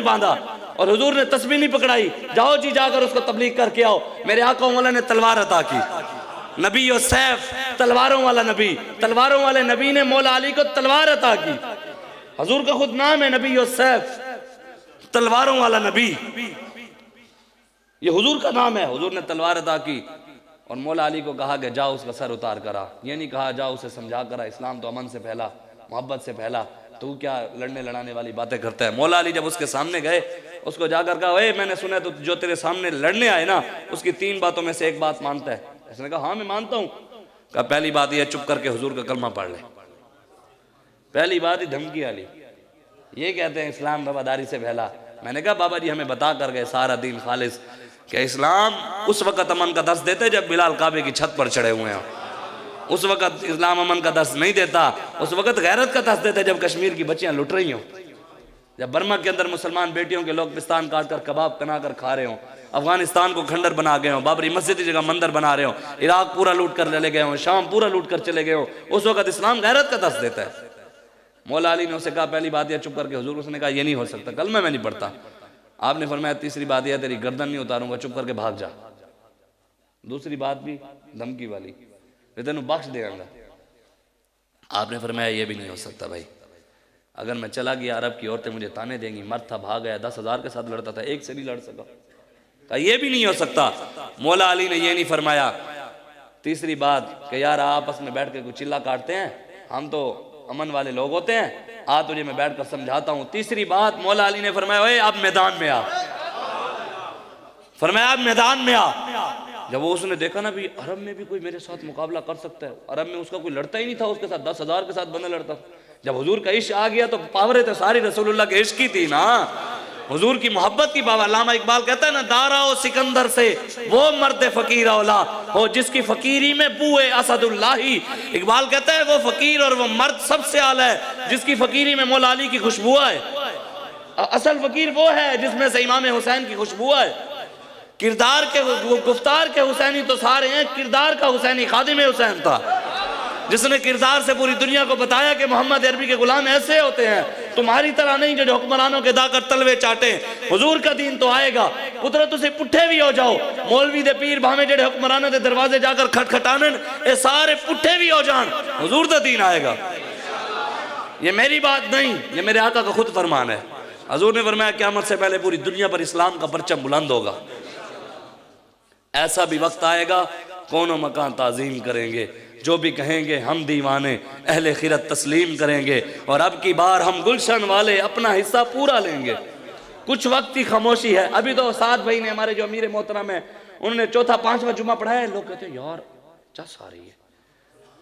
बांधा और हुजूर ने तस्बीह नहीं पकड़ाई, जाओ जी जाकर उसको तबलीग करके आओ। मेरे आका मौला ने तलवार अता की, नबी और सैफ, तलवारों वाला नबी, तलवारों वाले नबी ने मौला अली को तलवार अता की। हुजूर का खुद नाम है नबी और सैफ, तलवारों वाला नबी, ये हुजूर का नाम है। हुजूर ने तलवार अता की और मौला अली को कहा कि जाओ उसका सर उतार करा। ये नहीं कहा जाओ उसे समझा करा, इस्लाम तो अमन से फैला, मोहब्बत से फैला, तू क्या लड़ने लड़ाने वाली बातें करता है। मौला अली जब उसके सामने गए, उसको जाकर कहा, ओए मैंने सुना तो जो तेरे सामने लड़ने आए ना, उसकी 3 बातों में से एक बात मानता है। उसने कहा हाँ मैं मानता हूँ। कहा पहली बात यह, चुप करके हुजूर का कलमा पढ़ ले। पहली बात ही धमकी वाली, ये कहते हैं इस्लाम वफादारी से फैला। मैंने कहा बाबा जी हमें बता कर गए सारा दीन खालिस, कि इस्लाम उस वक़्त अमन का दर्स देते जब बिलाल काबे की छत पर चढ़े हुए हैं। उस वक़्त इस्लाम अमन का दर्स नहीं देता, उस वक़्त गैरत का दर्स देते जब कश्मीर की बच्चियां लुट रही हों, जब बर्मा के अंदर मुसलमान बेटियों के लोग पिस्तान काट कर कबाब बना कर खा रहे हों, अफगानिस्तान को खंडर बना गए हों, बाबरी मस्जिद की जगह मंदिर बना रहे हों, इराक पूरा लूट कर ले गए हों, शाम पूरा लूट कर चले गए हों, उस वक़्त इस्लाम गैरत का दर्स देता है। मौला अली ने उसे कहा पहली बात यह, चुप करके हुजूर। उसने कहा ये नहीं हो सकता, कल मैं नहीं पढ़ता। आपने फरमाया तीसरी बात यह, तेरी गर्दन नहीं उतारूंगा, चुप करके भाग जा। दूसरी बात भी धमकी वाली, तेन बख्श देगा। आपने फरमाया ये भी नहीं हो सकता भाई, अगर मैं चला गया अरब की औरतें मुझे ताने देंगी, मर्द था भाग गया, 10,000 के साथ लड़ता था, एक से नहीं लड़ सका। कहा ये भी नहीं हो सकता। मौला अली ने ये नहीं फरमाया। तीसरी बात कि यार आपस में बैठ के कुछ चिल्ला काटते हैं, हम तो अमन वाले लोग होते हैं, आ तुझे मैं बैठ कर समझाता हूँ। तीसरी बात मौला अली ने फरमाया ओए आप मैदान में आ, फरमाया आप मैदान में आ। जब वो उसने देखा ना भी अरब में भी कोई मेरे साथ मुकाबला कर सकता है, अरब में उसका कोई लड़ता ही नहीं था उसके साथ, 10,000 के साथ बंदा लड़ता। जब हुजूर का इश्क आ गया तो पावरें तो सारी रसूलुल्लाह के इश्क की थी ना, हुजूर की मोहब्बत की पावर। अल्लामा इकबाल कहता है ना, दाराओ सिकंदर से वो मर्द फकीर औला हो जिसकी फकीरी में बूए असदुल्लाही। इकबाल कहता है वो फकीर और वो मर्द सबसे आला है जिसकी फकीरी में मौला अली की खुशबू है। असल फकीर वो है जिसमें से इमाम हुसैन की खुशबू है। किरदार के गुफ्तार के हुसैनी तो सारे हैं, किरदार का हुसैनी खादिम हुसैन था, जिसने किरदार से पूरी दुनिया को बताया कि मोहम्मद अरबी के गुलाम ऐसे होते हैं, तुम्हारी तरह नहीं जो हुक्मरानों के दाकर तलवे चाटे। हुजूर का दीन तो आएगा, पुत्र तुझे पुट्ठे भी हो जाओ, मौलवी दे पीर भावे जेडे हुक्मरानों के दरवाजे जाकर खटखटाने, ये सारे पुट्ठे भी हो जान, हुजूर का दीन आएगा। ये मेरी बात नहीं, ये मेरे आका का खुद फरमान है। हुजूर ने फरमाया क़यामत से पहले पूरी दुनिया पर इस्लाम का परचम बुलंद होगा। ऐसा भी वक्त आएगा कौनो मकान ताज़ीम करेंगे, जो भी कहेंगे हम दीवाने, अहले खिरत तस्लीम करेंगे, और अब की बार हम गुलशन वाले अपना हिस्सा पूरा लेंगे। कुछ वक्त की खामोशी है। अभी तो साद भाई ने, हमारे जो अमीर मोहतरम है, उन्होंने चौथा 5वां जुमा पढ़ाया है। लोग कहते हैं यार चस आ रही है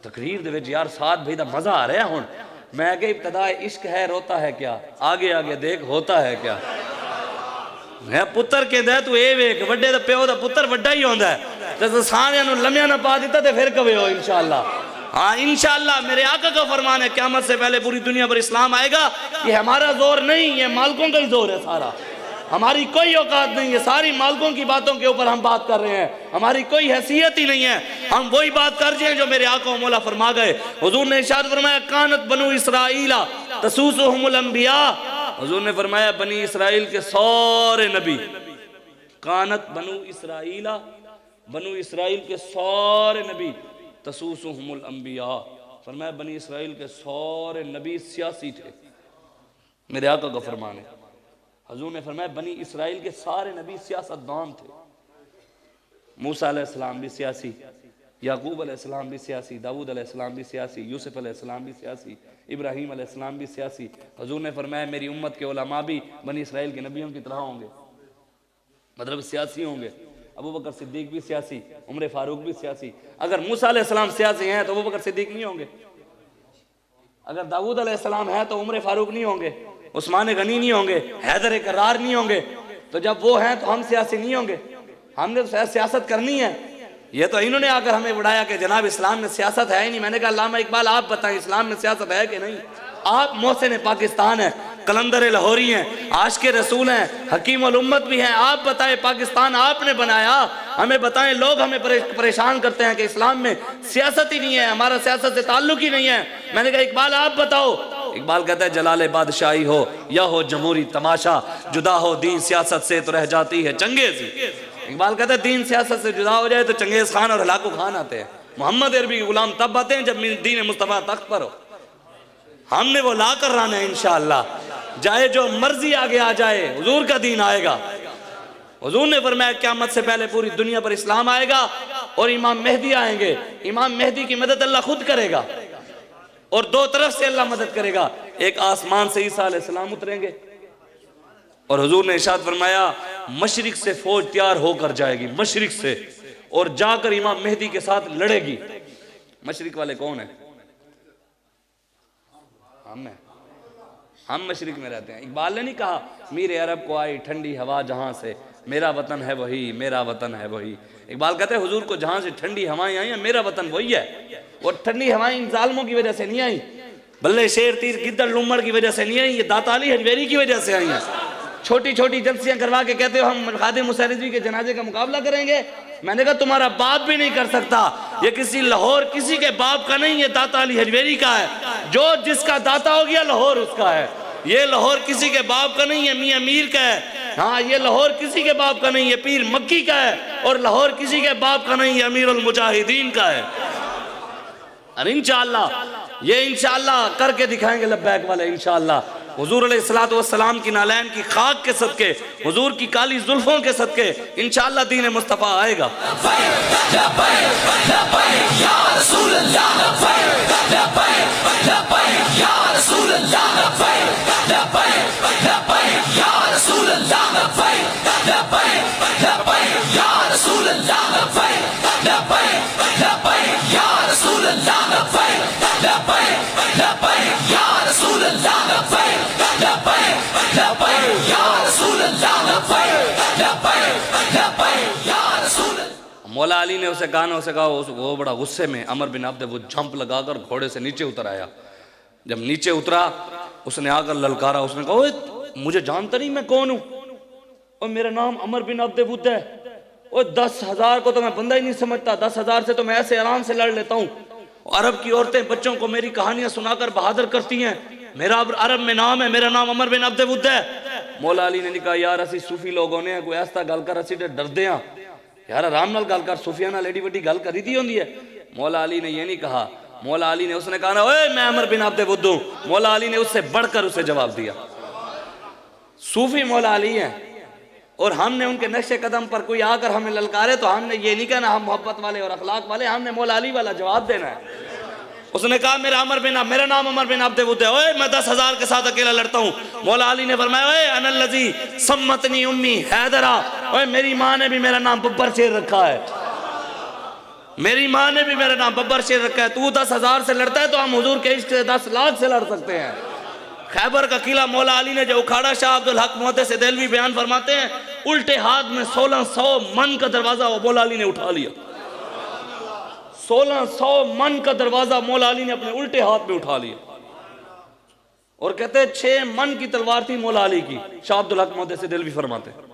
तकरीर दे विच, यार साद भाई का मजा आ रहा है। हुण मैं कि इब्तदा इश्क है रोता है क्या, आगे आगे देख होता है क्या। मैं पुत्र कहता तू ये वेख, वड्डे दा प्यो दा पुत्र वड्डा ही होंदा है, तो सारियां नूं लम्या ना पा दिता ते फिर कवे हो इंशाअल्लाह। हाँ इंशाअल्लाह मेरे आका का फरमान है क़यामत से पहले पूरी दुनिया पर इस्लाम आएगा। ये हमारा जोर नहीं, ये मालिकों का ही जोर है सारा, हमारी कोई औकात नहीं है। सारी मालिकों की बातों के ऊपर हम बात कर रहे हैं, हमारी कोई हैसियत ही नहीं है। हम वही बात कर रहे हैं जो मेरे आका मौला फरमा गए। हुजूर ने इरशाद फरमाया कानत बनु इसराइला तसूसुहुमुल अंबिया। हुजूर ने फरमाया बनी इसराइल के सारे नबी, कानत बनु इसराइला, बनु इसराइल के सारे नबी, तसूसुहुमुल अंबिया। फरमाया बनी इसराइल के सारे नबी सियासी थे, मेरे आका का फरमान है। हुजूर ने फरमाया बनी इसराइल के सारे नबी सियासतदान थे। मूसा अलैहिस्सलाम भी सियासी, याकूब अलैहिस्सलाम भी सियासी, दाऊद अलैहिस्सलाम भी सियासी, यूसुफ अलैहिस्सलाम भी सियासी, इब्राहीम अलैहिस्सलाम भी सियासी। हुजूर ने फरमाया मेरी उम्मत के उलमा भी बनी इसराइल के नबियों की तरह होंगे, मतलब सियासी होंगे। अबू बकर सिद्दीक भी सियासी, उमर फारूक भी सियासी। अगर मूसा अलैहिस्सलाम सियासी हैं तो अबू बकर सिद्दीक नहीं होंगे, अगर दाऊद अलैहिस्सलाम है तो उमर फारूक नहीं होंगे, उस्मान गनी नहीं होंगे, हैदर करार नहीं होंगे। तो जब वो हैं तो हम सियासी नहीं होंगे, हमने तो सियासत करनी है। ये तो इन्होंने आकर हमें बढ़ाया कि जनाब इस्लाम में सियासत है ही नहीं। मैंने कहा अल्लामा इकबाल आप बताएं इस्लाम में सियासत है कि नहीं। आप मोहसिन पाकिस्तान है, कलंदर लाहौरी हैं, आशिक रसूल हैं, हकीम उल उम्मत भी हैं। आप बताएं पाकिस्तान आपने बनाया, हमें बताएं। लोग हमें परेशान करते हैं कि इस्लाम में सियासत ही नहीं है, हमारा सियासत से ताल्लुक ही नहीं है। मैंने कहा इकबाल आप बताओ इकबाल कहता है जलाले बादशाही हो या हो जमहूरी तमाशा, जुदा हो दीन सियासत से तो रह जाती है चंगेजी। इकबाल कहता है दीन सियासत से जुदा हो जाए तो चंगेज खान और हलाकू खान आते हैं। मोहम्मद अरबी के गुलाम तब आते हैं जब दीन मुस्तफा तख्त पर हो। हमने वो ला कर रहना है इंशाअल्लाह, चाहे जो मर्जी आगे आ जाए, हुजूर का दीन आएगा। हुजूर ने फरमाया क़यामत से पहले पूरी दुनिया पर इस्लाम आएगा और इमाम मेहदी आएंगे। इमाम मेहदी की मदद अल्लाह खुद करेगा और दो तरफ से अल्लाह मदद करेगा। एक आसमान से ईसा अलैहिस्सलाम उतरेंगे और हुजूर ने इरशाद फरमाया मशरिक से फौज तैयार होकर जाएगी, मशरिक से, और जाकर इमाम मेहदी के साथ लड़ेगी। मशरिक वाले कौन है? हम मशरिक में रहते हैं। इकबाल ने नहीं कहा मीर अरब को आई ठंडी हवा जहां से, मेरा वतन है वही, मेरा वतन है वही। इकबाल कहते हैं हुजूर को जहां से ठंडी हवाएं आई हैं, मेरा वतन वही है। और ठंडी हवाएं इन जालिमों की वजह से नहीं आई, बल्ले शेर तीर गिद्दड़ लुम्मड़ की वजह से नहीं आई, ये दाता अली हजवेरी की वजह से आई हैं। छोटी छोटी जलसियां करवा के कहते हो हम खादिम हुसैन रिजवी के जनाजे का मुकाबला करेंगे। मैंने कहा तुम्हारा बाप भी नहीं कर सकता, ये किसी लाहौर किसी के बाप का नहीं, ये दाता अली हजवेरी का है। जो जिसका दाता हो गया लाहौर उसका है। ये लाहौर किसी के बाप का नहीं है, मियां मीर का है। हाँ, ये लाहौर किसी के बाप का नहीं है, पीर मक्की का है। और लाहौर किसी के बाप का नहीं है, अमीरुल मुजाहिदीन का है। और इंशाअल्लाह ये इंशाअल्लाह करके दिखाएंगे लब्बैक वाले इंशाअल्लाह। हुजूर अलैहिस्सलातु वस्सलाम की नालैन की खाक के सदके, हुजूर की काली जुल्फों के सदके इंशाअल्लाह दीन मुस्तफा आएगा। मौला अली ने उसे कहा वो बड़ा गुस्से में अमर बिन अब्द वो जंप लगाकर घोड़े से नीचे उतर आया। जब नीचे उतरा उसने आकर ललकारा, उसने कहा ओए मुझे जानता नहीं मैं कौन हूं? और मेरा नाम अमर बिन अब्द बुद्ध है। और 10,000 को तो मैं बंदा ही नहीं समझता, 10,000 से तो मैं ऐसे आराम से लड़ लेता हूँ। अरब की औरतें बच्चों को मेरी कहानियां सुनाकर बहादुर करती हैं। मेरा अरब में नाम है, मेरा नाम अमर बिन अब्द बुद्ध है। मौला अली ने कहा यार असी सूफी लोगों ने कोई ऐसा गल कर असी डरदे हाँ यार, आराम नाल गल कर, सूफिया नाल एडी वड्डी गल करी दी होंदी है। मौला अली ने ये नहीं कहा। मौला अली ने उसने कहा ना ओए मैं अमर बिन अब्द बुद्ध हूं। मौला अली ने उससे बढ़कर उसे जवाब दिया। सूफी मौला अली हैं और हमने उनके नक्शे कदम पर कोई आकर हमें ललकारे तो हमने ये नहीं कहना हम मोहब्बत वाले और अखलाक वाले, हमने मौला अली वाला जवाब देना है। उसने कहा मेरा नाम अमर बिन अब्द बुद्ध है। ओए मैं 10,000 के साथ अकेला लड़ता हूँ। मौला अली ने फरमाया ओए अनल्लज़ी सम्मतनी उम्मी हैदरा, ओए मेरी माँ ने भी मेरा नाम बब्बर शेर रखा है, मेरी माँ ने भी मेरा नाम बब्बर शेर रखा है। तू 10,000 से लड़ता है तो हम हुजूर के इश्क से 10 लाख से लड़ सकते हैं। खैबर का किला मौला अली ने जो उखाड़ा, शाह अब्दुल हक मुहद्दिस देलवी बयान फरमाते हैं उल्टे हाथ में 1600 मन का दरवाजा वो मौला अली ने उठा लिया। 1600 मन का दरवाजा मौला अली ने अपने उल्टे हाथ में उठा लिया। और कहते हैं 6 मन की तलवार थी मौला अली की। शाह अब्दुल हक मुहद्दिस देलवी फरमाते हैं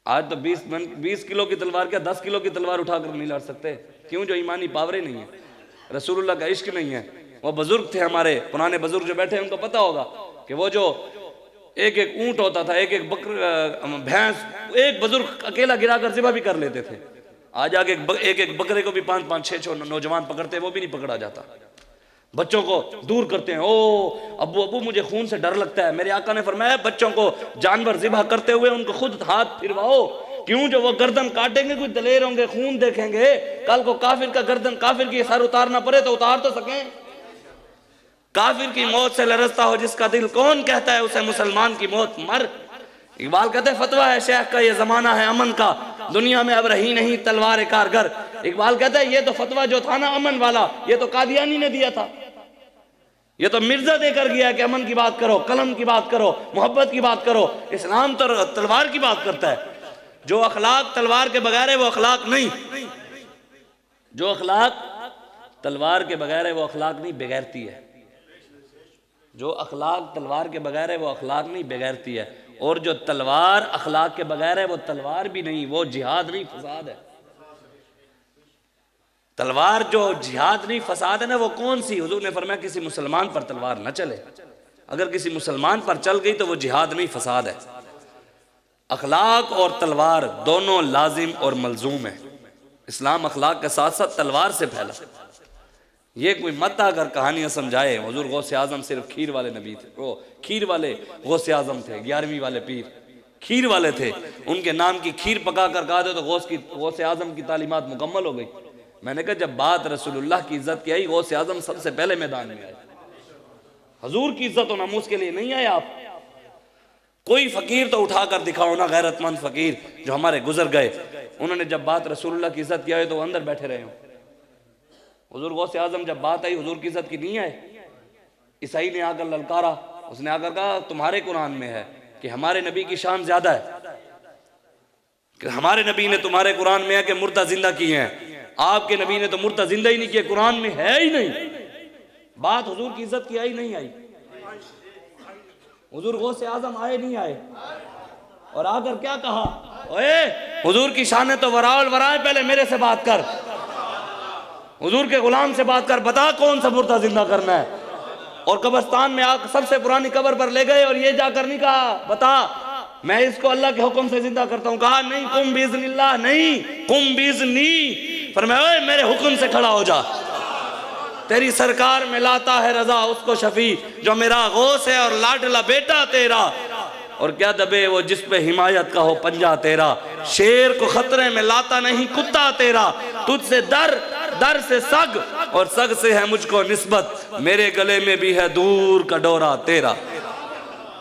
आज तो 20 किलो की तलवार क्या 10 किलो की तलवार उठाकर नहीं लड़ सकते। क्यों? जो ईमानी पावरें नहीं है, रसूलुल्लाह का इश्क नहीं है। वो बुजुर्ग थे हमारे पुराने बुजुर्ग जो बैठे हैं उनको पता होगा कि वो जो एक एक ऊंट होता था, एक एक भैंस, एक बुजुर्ग अकेला गिराकर ज़िबा भी कर लेते थे। आज आगे एक एक बकरे को भी 5-5, 6-6 नौजवान पकड़ते हैं, वो भी नहीं पकड़ा जाता। बच्चों को दूर करते हैं। ओ अब्बू मुझे खून से डर लगता है। मेरे आका ने फरमाया बच्चों को जानवर ज़िबा करते हुए उनको खुद हाथ फिरवाओ। क्यों? जो वो गर्दन काटेंगे कुछ दलेर होंगे, खून देखेंगे, कल को काफिर का गर्दन, काफिर की सर उतारना पड़े तो उतार तो सकें। काफिर की मौत से लरजता हो जिसका दिल, कौन कहता है उसे मुसलमान की मौत मर। इकबाल कहते हैं फतवा है शेख का, ये जमाना है अमन का, दुनिया में अब रही नहीं तलवार कारगर। इकबाल कहता है ये तो फतवा जो था ना अमन वाला, ये तो कादियानी ने दिया था। ये तो मिर्जा देकर गया कि अमन की बात करो, कलम की बात करो, मोहब्बत की बात करो। इस्लाम तो तलवार की बात करता है। जो अखलाक तलवार के बगैर है वो अखलाक नहीं, जो अखलाक तलवार के बगैर है वो अखलाक नहीं, बेगैरती है। जो अखलाक तलवार के बगैर है वो अखलाक नहीं, बेगैरती है। और जो तलवार अखलाक के बगैर है वो तलवार भी नहीं, वो जिहाद नहीं, फसाद है। तलवार जो जिहाद नहीं फसाद है ना, वो कौन सी? हुजूर ने फरमाया किसी मुसलमान पर तलवार न चले। अगर किसी मुसलमान पर चल गई तो वो जिहाद नहीं फसाद है। अखलाक और तलवार दोनों लाजिम और मलजूम है। इस्लाम अखलाक के साथ साथ तलवार से फैला। ये कोई मत अगर कहानियां समझाए। हुजूर गौसे आजम सिर्फ खीर वाले नबी थे, वो खीर वाले गौसे आजम थे, 11वीं वाले पीर खीर वाले थे। उनके नाम की खीर पका कर कहा दे तो गौसे आजम की तालीमात मुकम्मल हो गई। मैंने कहा जब बात रसूलुल्लाह की इज्जत की आई, गौसे आजम सबसे पहले मैदान में आए। हुजूर की इज्जत और नामूस के लिए नहीं आए आप। कोई फकीर तो उठा कर दिखाओ ना, गैरतमंद फकीर जो हमारे गुजर गए, उन्होंने जब बात रसूलुल्लाह की इज्जत की आई तो अंदर बैठे रहे हो। हुजूर गौसे आजम जब बात आई हुजूर की इज्जत की नहीं आए। ईसाई ने आकर ललकारा, उसने आकर कहा तुम्हारे कुरान में है कि हमारे नबी की शान ज्यादा है, कि हमारे नबी ने तुम्हारे कुरान में है कि मुर्दा जिंदा किए हैं, आपके नबी ने तो मुर्दा जिंदा ही नहीं किया, कुरान में है ही नहीं। बात हुजूर की इज्जत की आई नहीं आई। हुजूर गौसे आजम आए नहीं आए और आकर क्या कहा, ओए हुजूर की शान है तो वराउल वराए, पहले मेरे से बात कर, हुजूर के गुलाम से बात कर, बता कौन सा मुर्दा जिंदा करना है। और कब्रिस्तान में आकर सबसे पुरानी कब्र पर ले गए और ये जाकर नहीं कहा बता मैं इसको अल्लाह के हुक्म से जिंदा करता हूं। कहा नहीं, कुम बिइज़्निल्लाह, नहीं कुम बिइज़्नी, फरमाया मेरे हुक्म से खड़ा हो जा। तेरी सरकार में लाता है रजा उसको शफी जो मेरा गौस है और लाडला बेटा तेरा। और क्या दबे वो जिस पे हिमायत का हो पंजा तेरा, शेर को खतरे में लाता नहीं कुत्ता तेरा। तुझसे दर दर से सग और सग से है मुझको निस्बत, मेरे गले में भी है दूर का डोरा तेरा।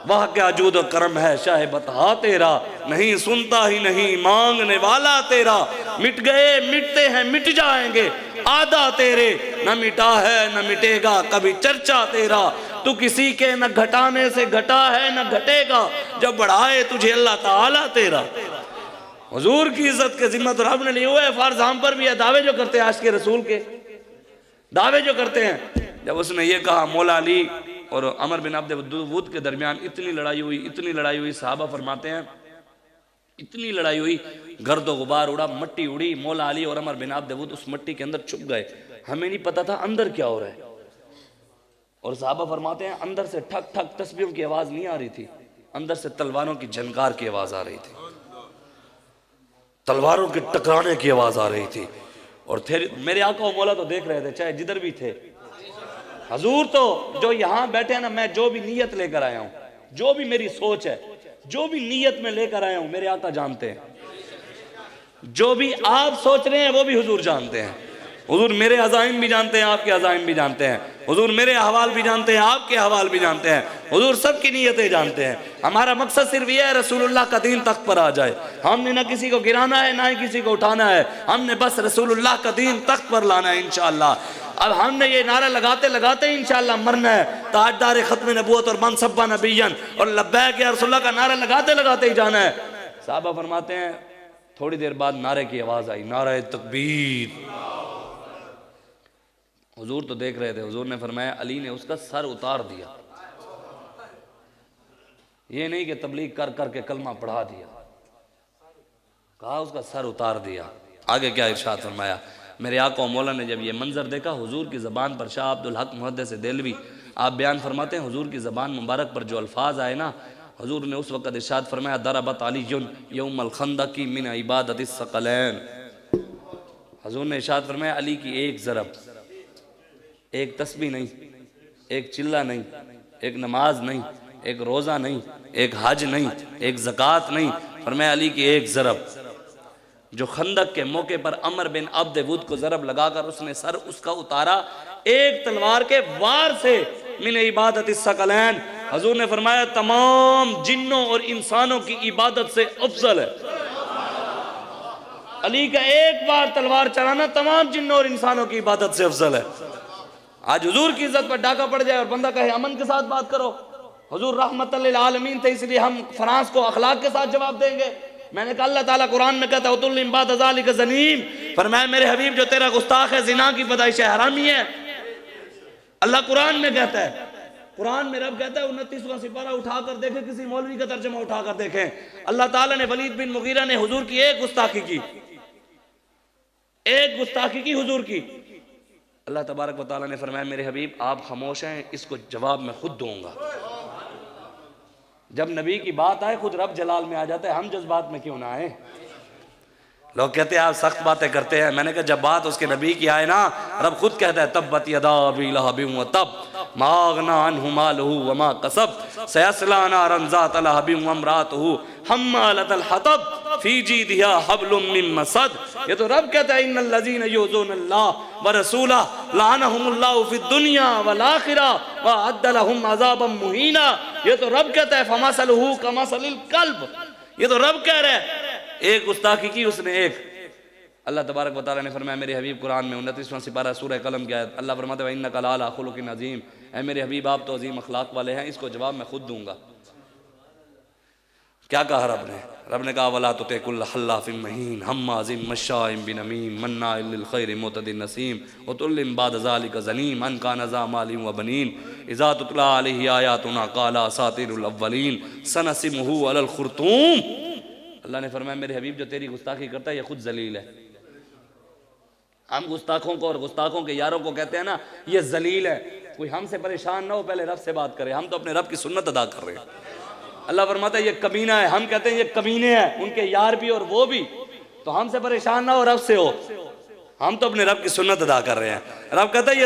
वह क्या जूद करम है शाह बता तेरा, नहीं सुनता ही नहीं मांगने वाला तेरा। मिट गए मिटते हैं मिट जाएंगे आदा तेरे, न मिटा है न मिटेगा कभी चर्चा तेरा। तू किसी के न घटाने से घटा है न घटेगा, जब बढ़ाए तुझे अल्लाह ताला तेरा। हुजूर की इज्जत के जिम्मत रब ने लिए हुए है, फर्ज हम पर भी है। दावे जो करते हैं आज के रसूल के, दावे जो करते हैं। जब उसने ये कहा, मौला अली और अमर बिन अब्द वुद के दरमियान इतनी लड़ाई हुई, इतनी लड़ाई हुई, सहाबा फरमाते हैं इतनी लड़ाई हुई, गर्द गुबार उड़ा, मट्टी उड़ी। मौला अली और अमर बिन अब्द वुद उस मट्टी के अंदर छुप गए, हमें नहीं पता था अंदर क्या हो रहा है। और सहाबा फरमाते हैं अंदर से ठक ठक तस्बीहों की आवाज नहीं आ रही थी, अंदर से तलवारों की झनकार की आवाज आ रही थी, तलवारों के टकराने की आवाज आ रही थी। और मेरे आका और मौला तो देख रहे थे, चाहे जिधर भी थे। हजूर तो जो यहाँ बैठे हैं ना, मैं जो भी नीयत लेकर आया हूँ, जो भी मेरी सोच है, जो भी नीयत में लेकर आया हूँ, मेरे आका जानते हैं। जो भी आप सोच रहे हैं वो भी हुजूर जानते हैं। हुजूर मेरे अज़ाइम भी जानते हैं, आपके अज़ाइम भी जानते हैं। हुजूर मेरे अहवाल भी जानते हैं, आपके अहवाल भी जानते हैं। हुजूर सबकी नीयतें जानते हैं। हमारा मकसद सिर्फ ये है रसूलुल्लाह का दीन तख्त पर आ जाए। हमने ना किसी को गिराना है, ना ही किसी को उठाना है, हमने बस रसूलुल्लाह का दीन तख्त पर लाना है इंशाअल्लाह। अब हमने ये नारा लगाते लगाते इंशाअल्लाह मरना है। ताजदार खत्म नबूवत और मनसब्बा नबियन और लब्बैक या रसूलुल्लाह का नारा लगाते लगाते ही जाना है। साहबा फरमाते हैं थोड़ी देर बाद नारे की आवाज आई, नारे तकबीर। हुजूर तो देख रहे थे। हुजूर ने फरमाया अली ने उसका सर उतार दिया। ये नहीं कि तबलीग कर करके कलमा पढ़ा दिया, कहा उसका सर उतार दिया। आगे क्या इरशाद फरमाया, मेरे आका और मौला ने जब ये मंजर देखा, हुजूर की ज़बान पर, शाह अब्दुल हक मुहद्दिस देलवी आप बयान फरमाते हैं, हुजूर की ज़बान मुबारक पर जो अल्फाज आए ना, हुजूर ने उस वक़्त इरशाद फरमाया दरबत अलीयुन यौमल खंदकी मिन इबादतिस सकलैन। हुजूर ने इरशाद फरमाया अली की एक ज़रब, एक तस्बीह नहीं, एक चिल्ला नहीं, एक नमाज नहीं, एक रोज़ा नहीं, एक हज नहीं, एक ज़कात नहीं, फरमाया अली की एक ज़रब जो खंदक के मौके पर अमर बिन अब्द वुद को ज़रब लगाकर उसने सर उसका उतारा एक तलवार के वार से, मिन इबादतिस सकलैन। हुजूर ने फरमाया तमाम जिन्नों और इंसानों की इबादत से अफजल है। अली का एक बार तलवार चलाना तमाम जिन्नों और इंसानों की इबादत से अफजल है। आज हुजूर की इज्जत पर डाका पड़ जाए और बंदा कहे अमन के साथ बात करो। हुजूर रहमतुल लिल आलमीन थे, इसलिए हम फ्रांस को अखलाक के साथ जवाब देंगे। मैंने कहा अल्लाह ताला कुरान में कहता है उतुल्लिम बाद ज़ालिका ज़नीम, फरमाया मेरे हबीब जो तेरा गुस्ताख है, जिना की पैदाइश है, हरामी है। अल्लाह कुरान में कहता है, कुरान में रब कहता है 29वां सिपारा उठाकर देखें, किसी मौलवी का तर्जुमा उठाकर देखें। अल्लाह ताला ने वलीद बिन मुगीरा ने हुजूर की एक गुस्ताखी की, एक गुस्ताखी की हुजूर की। अल्लाह तबारक व तआला ने फरमाया मेरे हबीब आप खामोश हैं, इसको जवाब मैं खुद दूंगा। जब नबी की बात आए खुद रब जलाल में आ जाता है, हम जज्बात में क्यों ना आए। लोग कहते हैं आप सख्त बातें करते हैं, मैंने कहा जब बात उसके नबी की आए ना, रब खुद कहता है तब्बत यदा अबी लहब व तब मा अगना अन्हु मालुहु व मा कसब सयस्ला नारन ज़ात लहब व इम्रातुहु हम्मालतल हतब फी जीदिहा हब्लुम मिन मसद। ये तो रब कहता है इन्नल लज़ीना युज़ूनल्लाह व रसूलहु लअनहुमुल्लाहु फिद दुनिया वल आखिरह व अद्द लहुम अज़ाबम मुहीना। ये तो रब कहता है फमसलुहु कमसलिल कल्ब। ये तो रब कह रहा है। एक गुस्ताखी की उसने एक। अल्लाह तबारक व तआला ने फरमाया मेरे हबीब कुरान में 29वां सिपारा सूरह कलम की आयत, अल्लाह फरमाता है इन्नका लअला खुलुकिन अज़ीम, ऐ मेरे हबीब आप तो अजीम अखलाक वाले हैं, इसको जवाब मैं खुद दूंगा। क्या कहा रब ने? रब ने कहा वला तुति कुल्ल हल्लाफिन महीन हम्माज़िम मश्शाइन बिनमीम मन्नाइल लिल खैरि मुतदिन नसीम उतुल्लिम बाद ज़ालिका ज़नीम अन कान ज़ा मालिन व बनीन इज़ा तुतला अलैहि आयातुना क़ाला असातिरुल अव्वलीन सनसिमुहु अलल खुर्तूम। अल्लाह ने फरमाया मेरे हबीब जो तेरी गुस्ताखी करता है ये खुद जलील है। हम गुस्ताखों को और गुस्ताखों के यारों को कहते हैं ना ये जलील है। कोई हमसे परेशान ना हो, पहले रब से बात करे। हम तो अपने रब की सुन्नत अदा कर रहे हैं। अल्लाह फरमाता है ये कमीना है, हम कहते हैं ये कमीने हैं, उनके यार भी और वो भी। तो हमसे परेशान ना हो, रब से हो। हम तो अपने रब की सुन्नत अदा कर रहे हैं। रब कहता है ये